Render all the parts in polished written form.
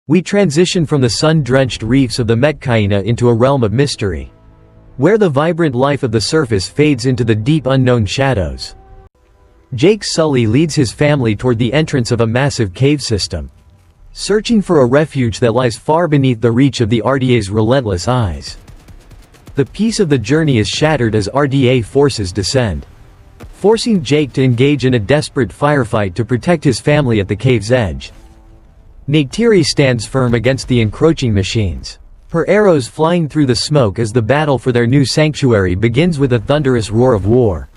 We transition from the sun-drenched reefs of the Metkayina into a realm of mystery, where the vibrant life of the surface fades into the deep unknown shadows. Sully leads his family toward the entrance of a massive cave system, searching for a refuge that lies far beneath the reach of the RDA's relentless eyes. The peace of the journey is shattered as RDA forces descend, forcing Jake to engage in a desperate firefight to protect his family at the cave's edge. Neytiri stands firm against the encroaching machines, her arrows flying through the smoke as the battle for their new sanctuary begins with a thunderous roar of war.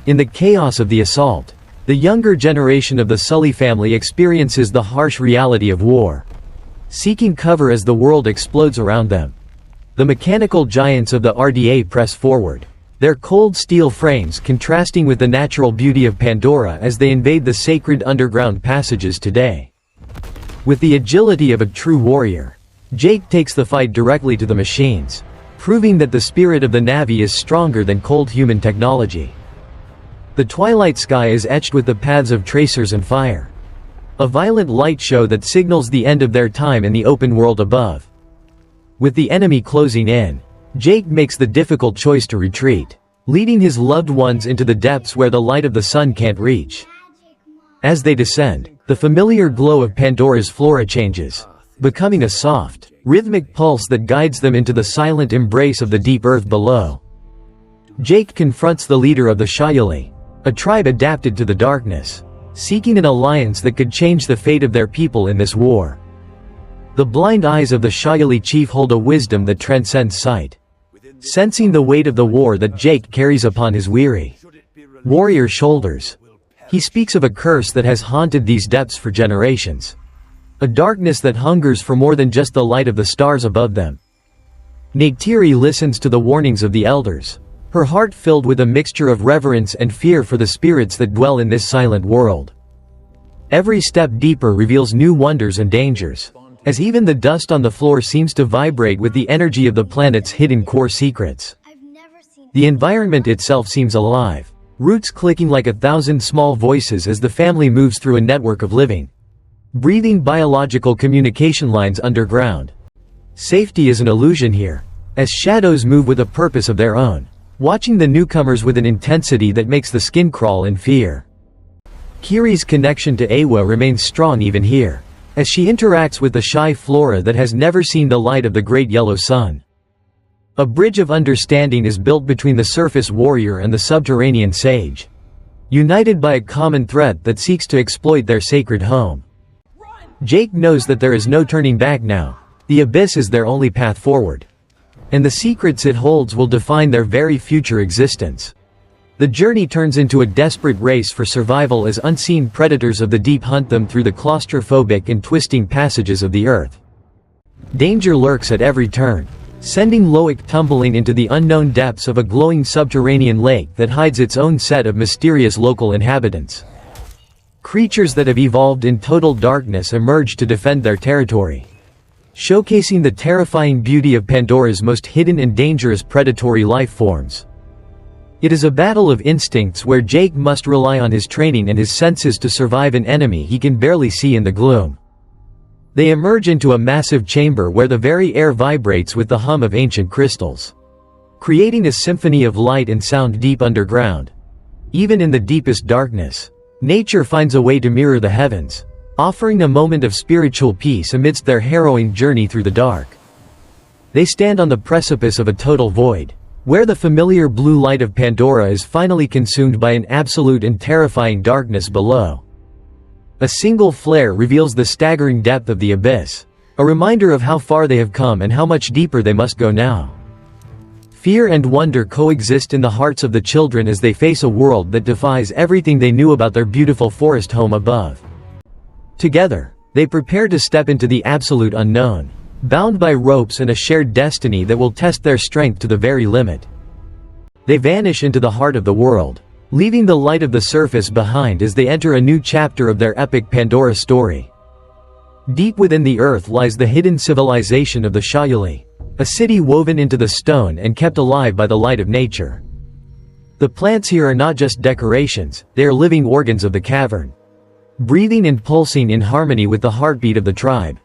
In the chaos of the assault, the younger generation of the Sully family experiences the harsh reality of war, seeking cover as the world explodes around them. The mechanical giants of the RDA press forward, their cold steel frames contrasting with the natural beauty of Pandora as they invade the sacred underground passages today. With the agility of a true warrior, Jake takes the fight directly to the machines, proving that the spirit of the Na'vi is stronger than cold human technology. The twilight sky is etched with the paths of tracers and fire, a violent light show that signals the end of their time in the open world above. With the enemy closing in, Jake makes the difficult choice to retreat, leading his loved ones into the depths where the light of the sun can't reach. As they descend, the familiar glow of Pandora's flora changes, becoming a soft, rhythmic pulse that guides them into the silent embrace of the deep earth below. Jake confronts the leader of the Shaya'li, a tribe adapted to the darkness, seeking an alliance that could change the fate of their people in this war. The blind eyes of the Shaya'li chief hold a wisdom that transcends sight. Sensing the weight of the war that Jake carries upon his weary warrior shoulders, he speaks of a curse that has haunted these depths for generations. A darkness that hungers for more than just the light of the stars above them. Neytiri listens to the warnings of the elders, her heart filled with a mixture of reverence and fear for the spirits that dwell in this silent world. Every step deeper reveals new wonders and dangers, as even the dust on the floor seems to vibrate with the energy of the planet's hidden core secrets. The environment itself seems alive, roots clicking like 1,000 small voices as the family moves through a network of living, breathing biological communication lines underground. Safety is an illusion here, as shadows move with a purpose of their own, watching the newcomers with an intensity that makes the skin crawl in fear. Kiri's connection to Awa remains strong even here, as she interacts with the shy flora that has never seen the light of the great yellow sun. A bridge of understanding is built between the surface warrior and the subterranean sage, united by a common threat that seeks to exploit their sacred home. Jake knows that there is no turning back now. The abyss is their only path forward, and the secrets it holds will define their very future existence. The journey turns into a desperate race for survival as unseen predators of the deep hunt them through the claustrophobic and twisting passages of the earth. Danger lurks at every turn, sending Loic tumbling into the unknown depths of a glowing subterranean lake that hides its own set of mysterious local inhabitants. Creatures that have evolved in total darkness emerge to defend their territory, showcasing the terrifying beauty of Pandora's most hidden and dangerous predatory life forms. It is a battle of instincts where Jake must rely on his training and his senses to survive an enemy he can barely see in the gloom. They emerge into a massive chamber where the very air vibrates with the hum of ancient crystals, creating a symphony of light and sound deep underground. Even in the deepest darkness, nature finds a way to mirror the heavens, offering a moment of spiritual peace amidst their harrowing journey through the dark. They stand on the precipice of a total void, where the familiar blue light of Pandora is finally consumed by an absolute and terrifying darkness below. A single flare reveals the staggering depth of the abyss, a reminder of how far they have come and how much deeper they must go now. Fear and wonder coexist in the hearts of the children as they face a world that defies everything they knew about their beautiful forest home above. Together, they prepare to step into the absolute unknown, bound by ropes and a shared destiny that will test their strength to the very limit. They vanish into the heart of the world, leaving the light of the surface behind as they enter a new chapter of their epic Pandora story. Deep within the earth lies the hidden civilization of the Shaya'li, a city woven into the stone and kept alive by the light of nature. The plants here are not just decorations, they are living organs of the cavern, breathing and pulsing in harmony with the heartbeat of the tribe.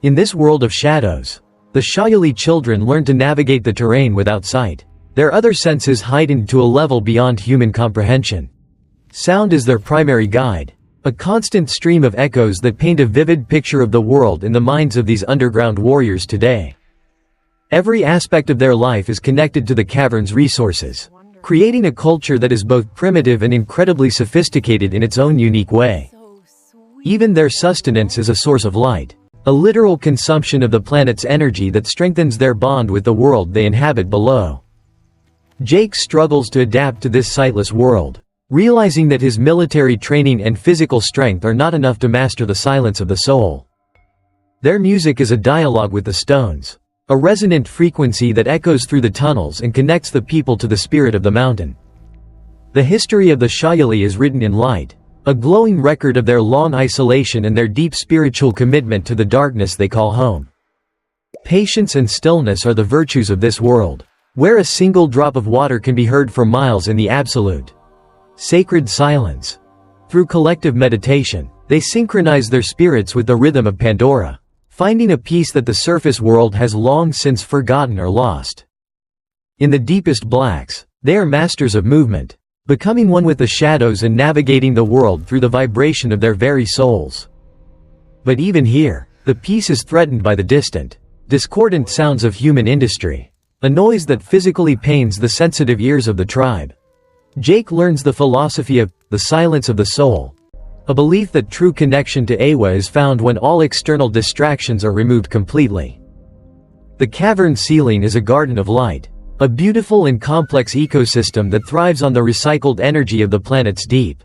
In this world of shadows, the Shaya'li children learn to navigate the terrain without sight. Their other senses heightened to a level beyond human comprehension. Sound is their primary guide, a constant stream of echoes that paint a vivid picture of the world in the minds of these underground warriors today. Every aspect of their life is connected to the cavern's resources, creating a culture that is both primitive and incredibly sophisticated in its own unique way. Even their sustenance is a source of light, a literal consumption of the planet's energy that strengthens their bond with the world they inhabit below. Jake struggles to adapt to this sightless world, realizing that his military training and physical strength are not enough to master the silence of the soul. Their music is a dialogue with the stones, a resonant frequency that echoes through the tunnels and connects the people to the spirit of the mountain. The history of the Shaya'li is written in light, a glowing record of their long isolation and their deep spiritual commitment to the darkness they call home. Patience and stillness are the virtues of this world, where a single drop of water can be heard for miles in the absolute sacred silence. Through collective meditation, they synchronize their spirits with the rhythm of Pandora, finding a peace that the surface world has long since forgotten or lost. In the deepest blacks, they are masters of movement, becoming one with the shadows and navigating the world through the vibration of their very souls. But even here, the peace is threatened by the distant, discordant sounds of human industry, a noise that physically pains the sensitive ears of the tribe. Jake learns the philosophy of the silence of the soul, a belief that true connection to Awa is found when all external distractions are removed completely. The cavern ceiling is a garden of light, a beautiful and complex ecosystem that thrives on the recycled energy of the planet's deep,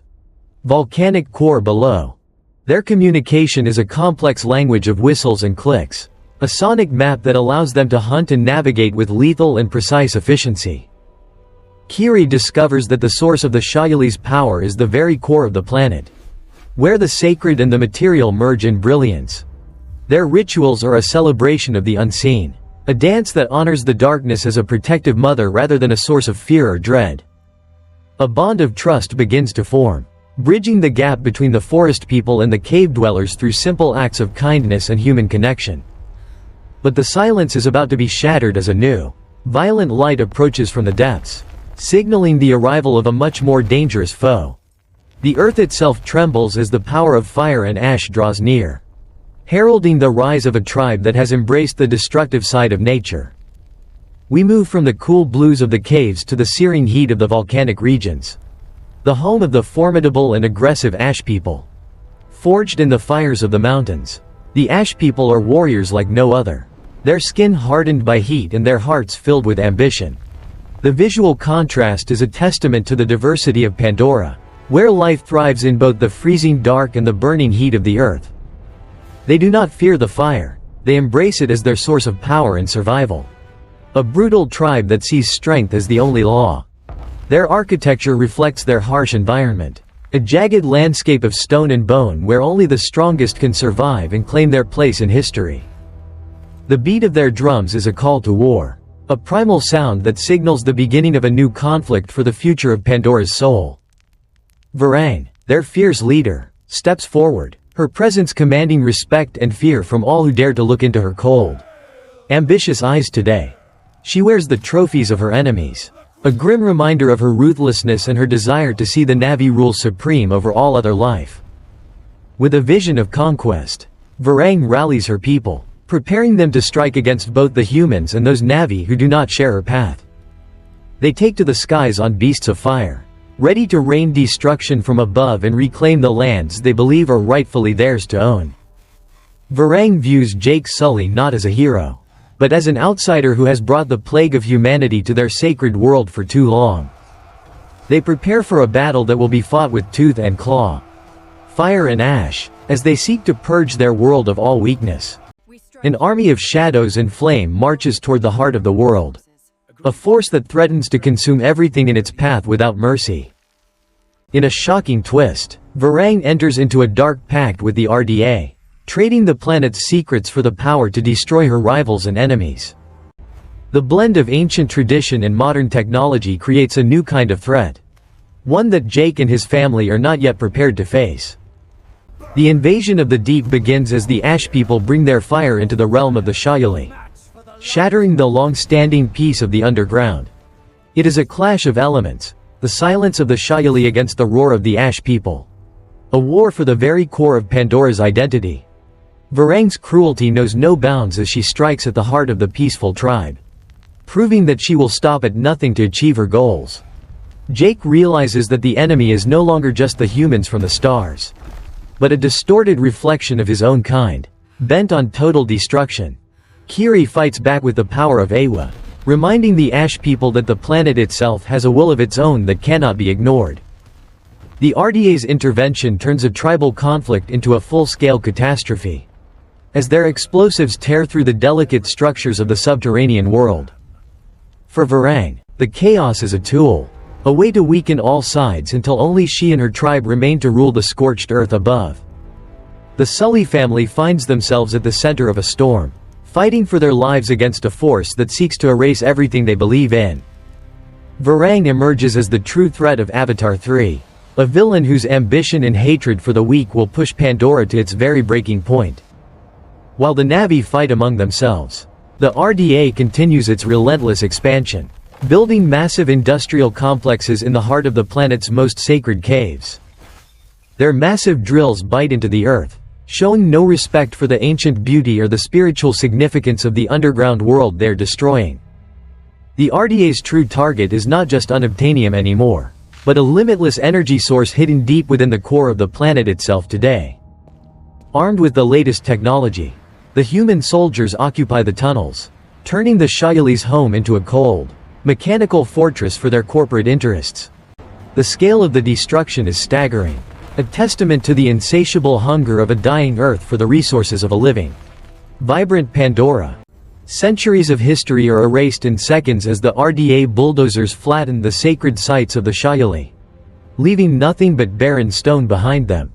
volcanic core below. Their communication is a complex language of whistles and clicks, a sonic map that allows them to hunt and navigate with lethal and precise efficiency. Kiri discovers that the source of the Shaya'li's power is the very core of the planet, where the sacred and the material merge in brilliance. Their rituals are a celebration of the unseen, a dance that honors the darkness as a protective mother rather than a source of fear or dread. A bond of trust begins to form, bridging the gap between the forest people and the cave dwellers through simple acts of kindness and human connection. But the silence is about to be shattered as a new, violent light approaches from the depths, signaling the arrival of a much more dangerous foe. The earth itself trembles as the power of fire and ash draws near, heralding the rise of a tribe that has embraced the destructive side of nature. We move from the cool blues of the caves to the searing heat of the volcanic regions, the home of the formidable and aggressive Ash people. Forged in the fires of the mountains, the Ash people are warriors like no other, their skin hardened by heat and their hearts filled with ambition. The visual contrast is a testament to the diversity of Pandora, where life thrives in both the freezing dark and the burning heat of the earth. They do not fear the fire, they embrace it as their source of power and survival. A brutal tribe that sees strength as the only law. Their architecture reflects their harsh environment, a jagged landscape of stone and bone where only the strongest can survive and claim their place in history. The beat of their drums is a call to war, a primal sound that signals the beginning of a new conflict for the future of Pandora's soul. Varang, their fierce leader, steps forward, her presence commanding respect and fear from all who dare to look into her cold, ambitious eyes today. She wears the trophies of her enemies, a grim reminder of her ruthlessness and her desire to see the Navi rule supreme over all other life. With a vision of conquest, Varang rallies her people, preparing them to strike against both the humans and those Navi who do not share her path. They take to the skies on beasts of fire, ready to rain destruction from above and reclaim the lands they believe are rightfully theirs to own. Varang views Jake Sully not as a hero, but as an outsider who has brought the plague of humanity to their sacred world for too long. They prepare for a battle that will be fought with tooth and claw, fire and ash, as they seek to purge their world of all weakness. An army of shadows and flame marches toward the heart of the world, a force that threatens to consume everything in its path without mercy. In a shocking twist, Varang enters into a dark pact with the RDA, trading the planet's secrets for the power to destroy her rivals and enemies. The blend of ancient tradition and modern technology creates a new kind of threat, one that Jake and his family are not yet prepared to face. The invasion of the deep begins as the Ash people bring their fire into the realm of the Shaya'li, shattering the long-standing peace of the underground. It is a clash of elements, the silence of the Shaya'li against the roar of the Ash people. A war for the very core of Pandora's identity. Varang's cruelty knows no bounds as she strikes at the heart of the peaceful tribe, proving that she will stop at nothing to achieve her goals. Jake realizes that the enemy is no longer just the humans from the stars, but a distorted reflection of his own kind, bent on total destruction. Kiri fights back with the power of Awa, reminding the Ash people that the planet itself has a will of its own that cannot be ignored. The RDA's intervention turns a tribal conflict into a full-scale catastrophe, as their explosives tear through the delicate structures of the subterranean world. For Varang, the chaos is a tool, a way to weaken all sides until only she and her tribe remain to rule the scorched earth above. The Sully family finds themselves at the center of a storm, fighting for their lives against a force that seeks to erase everything they believe in. Varang emerges as the true threat of Avatar 3, a villain whose ambition and hatred for the weak will push Pandora to its very breaking point. While the Na'vi fight among themselves, the RDA continues its relentless expansion, building massive industrial complexes in the heart of the planet's most sacred caves. Their massive drills bite into the earth, showing no respect for the ancient beauty or the spiritual significance of the underground world they're destroying. The RDA's true target is not just unobtainium anymore, but a limitless energy source hidden deep within the core of the planet itself today. Armed with the latest technology, the human soldiers occupy the tunnels, turning the Shaya'li's home into a cold, mechanical fortress for their corporate interests. The scale of the destruction is staggering, a testament to the insatiable hunger of a dying Earth for the resources of a living, vibrant Pandora. Centuries of history are erased in seconds as the RDA bulldozers flatten the sacred sites of the Shaya'li, leaving nothing but barren stone behind them.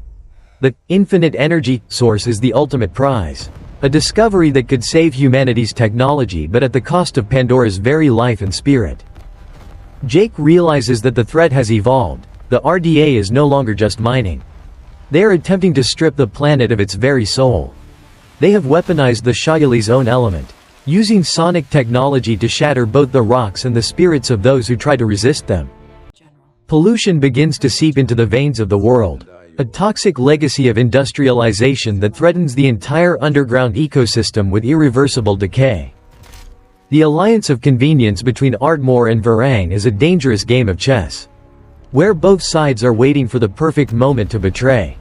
The infinite energy source is the ultimate prize, a discovery that could save humanity's technology but at the cost of Pandora's very life and spirit. Jake realizes that the threat has evolved. The RDA is no longer just mining. They are attempting to strip the planet of its very soul. They have weaponized the Shaya'li's own element, using sonic technology to shatter both the rocks and the spirits of those who try to resist them. Pollution begins to seep into the veins of the world, a toxic legacy of industrialization that threatens the entire underground ecosystem with irreversible decay. The alliance of convenience between Ardmore and Varang is a dangerous game of chess, where both sides are waiting for the perfect moment to betray.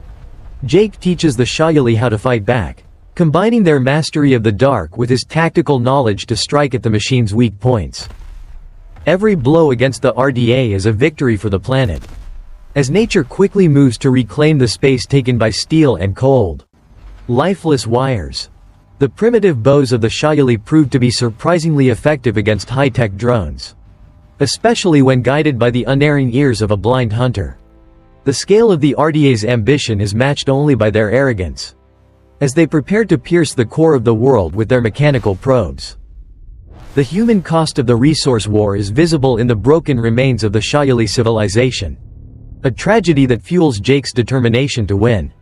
Jake teaches the Shaya'li how to fight back, combining their mastery of the dark with his tactical knowledge to strike at the machine's weak points. Every blow against the RDA is a victory for the planet, as nature quickly moves to reclaim the space taken by steel and cold, lifeless wires. The primitive bows of the Shaya'li proved to be surprisingly effective against high-tech drones, especially when guided by the unerring ears of a blind hunter. The scale of the RDA's ambition is matched only by their arrogance, as they prepare to pierce the core of the world with their mechanical probes. The human cost of the resource war is visible in the broken remains of the Shaya'li civilization, a tragedy that fuels Jake's determination to win.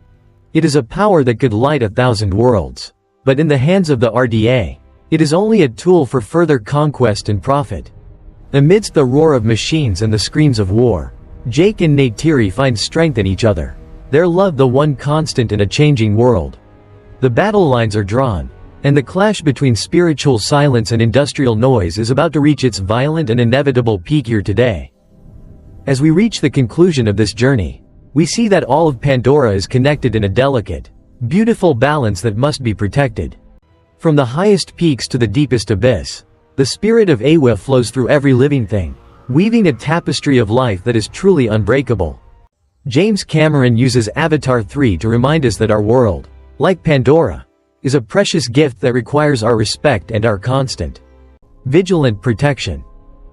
It is a power that could light 1,000 worlds, but in the hands of the RDA, it is only a tool for further conquest and profit. Amidst the roar of machines and the screams of war, Jake and Neytiri find strength in each other, their love the one constant in a changing world. The battle lines are drawn, and the clash between spiritual silence and industrial noise is about to reach its violent and inevitable peak here today. As we reach the conclusion of this journey, we see that all of Pandora is connected in a delicate, beautiful balance that must be protected. From the highest peaks to the deepest abyss, the spirit of Awa flows through every living thing, weaving a tapestry of life that is truly unbreakable. James Cameron uses Avatar 3 to remind us that our world, like Pandora, is a precious gift that requires our respect and our constant, vigilant protection.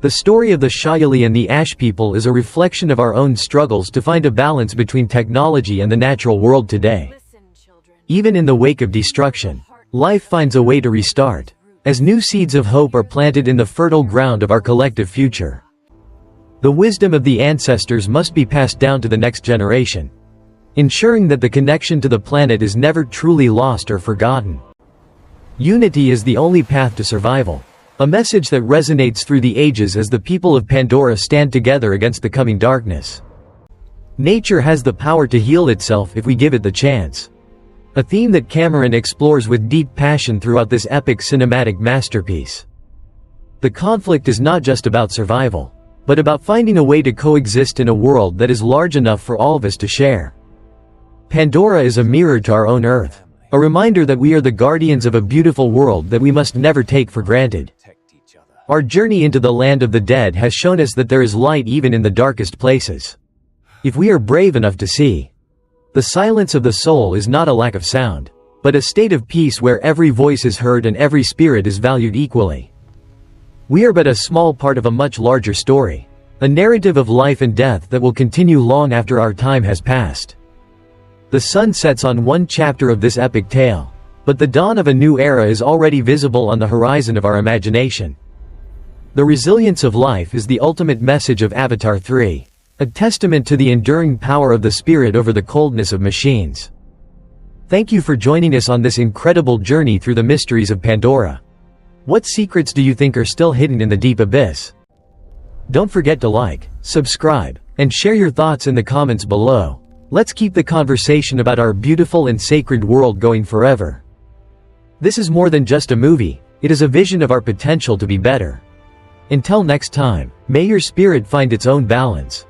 The story of the Shaya'li and the Ash people is a reflection of our own struggles to find a balance between technology and the natural world today. Even in the wake of destruction, life finds a way to restart, as new seeds of hope are planted in the fertile ground of our collective future. The wisdom of the ancestors must be passed down to the next generation, ensuring that the connection to the planet is never truly lost or forgotten. Unity is the only path to survival. A message that resonates through the ages as the people of Pandora stand together against the coming darkness. Nature has the power to heal itself if we give it the chance. A theme that Cameron explores with deep passion throughout this epic cinematic masterpiece. The conflict is not just about survival, but about finding a way to coexist in a world that is large enough for all of us to share. Pandora is a mirror to our own Earth, a reminder that we are the guardians of a beautiful world that we must never take for granted. Our journey into the land of the dead has shown us that there is light even in the darkest places. If we are brave enough to see. The silence of the soul is not a lack of sound, but a state of peace where every voice is heard and every spirit is valued equally. We are but a small part of a much larger story, a narrative of life and death that will continue long after our time has passed. The sun sets on one chapter of this epic tale, but the dawn of a new era is already visible on the horizon of our imagination. The resilience of life is the ultimate message of Avatar 3, a testament to the enduring power of the spirit over the coldness of machines. Thank you for joining us on this incredible journey through the mysteries of Pandora. What secrets do you think are still hidden in the deep abyss? Don't forget to like, subscribe, and share your thoughts in the comments below. Let's keep the conversation about our beautiful and sacred world going forever. This is more than just a movie, it is a vision of our potential to be better. Until next time, may your spirit find its own balance.